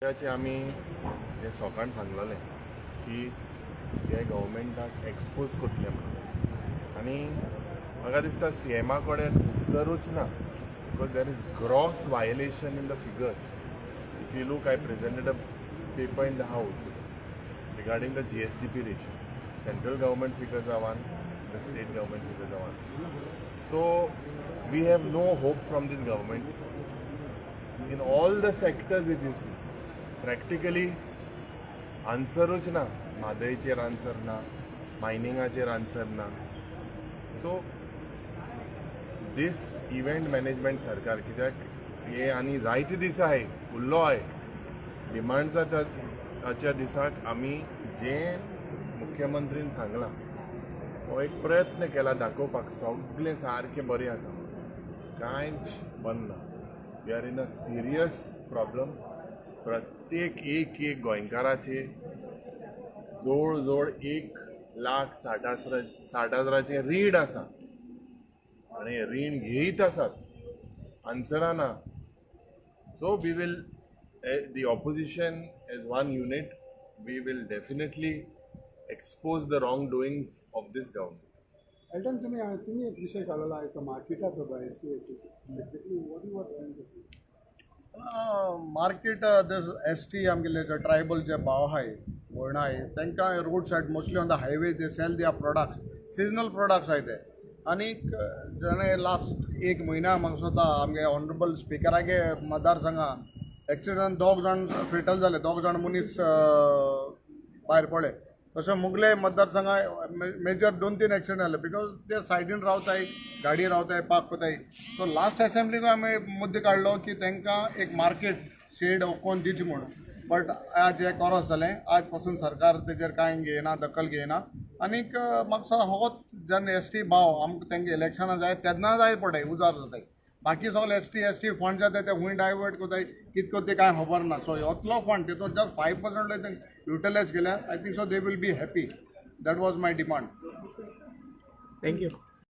आमी हे सकाळीं सांगलेलें की हे गव्हर्मेंटाक एक्सपोज करतले म्हणून आनी म्हाका दिसता सीएमा कडेन उत्तरूच ना because there is gross violation in the figures. If you look I presented a paper in the house regarding the GSDP ratio. Central government figures are one, the state government figures are one. So we have no hope from this government in all the sectors. If you see practically आन्सरूच ना. म्हादयचेर answer ना, मायनिंगाचेर answer ना. So this event management सरकार कित्याक हे आनी जायते दीस आहे उरलो आहे डिमांड्साच्या दिसाक आमी जे मुख्यमंत्रीन सांगलां हो एक प्रयत्न केला दाखोवपाक सगळें सारकें बरें आसा. कांयच बंद ना. We are in a serious problem. प्रत्येक एक गोंयकाराचे जवळ जवळ 1,60,000 रीण आसा आनी रीण घेयत आसात. आन्सरां ना. So we will the opposition as one unit we will definitely expose the wrong doings of this government. Elton तुम्ही एक विषय काढलेला आहे मार्केटाचो मार्केट ST आमगेले ट्रायबल जे भाव आहाय वर्ण आहाय तांकां roadside mostly on the highway they sell their products seasonal products आहाय ते. आनीक जेणे लास्ट एक म्हयन्या म्हाका सुद्दां आमगे ऑनरेबल स्पिकरागे मतदारसंघात एक्सिडंट 2 जाण फेटल जाले. 2 जाण मनीस भायर पडले. तशें मुगले मतदारसंघा मेजर 2-3 एक्सिडंट जाले बिकॉज ते सायडीन रावताय, गाडी रावताय, पार्क कोताय. सो लास्ट असेंब्लीक आमी मुद्दे काडलो की तांकां एक मार्केट शेड ओकोवन दिवची म्हणून. बट आज हे क्रॉस जालें. आज पासून सरकार तेजेर कांय घेयना, दखल घेयना. आनीक म्हाका दिसता होच जेन्ना ST भाव आमकां तांकां इलेक्शनां जाय तेन्ना जाय पडटाय उजार जाताय. बाकी सगळे ST फंड जाता ते खूंय डायवर्ट कोताय कितें कोताय कांय खबर ना. सो होतलो फंड तेतून जस्ट 5% युटिलायज केल्या. I think so they will be happy. That was my demand. Thank you.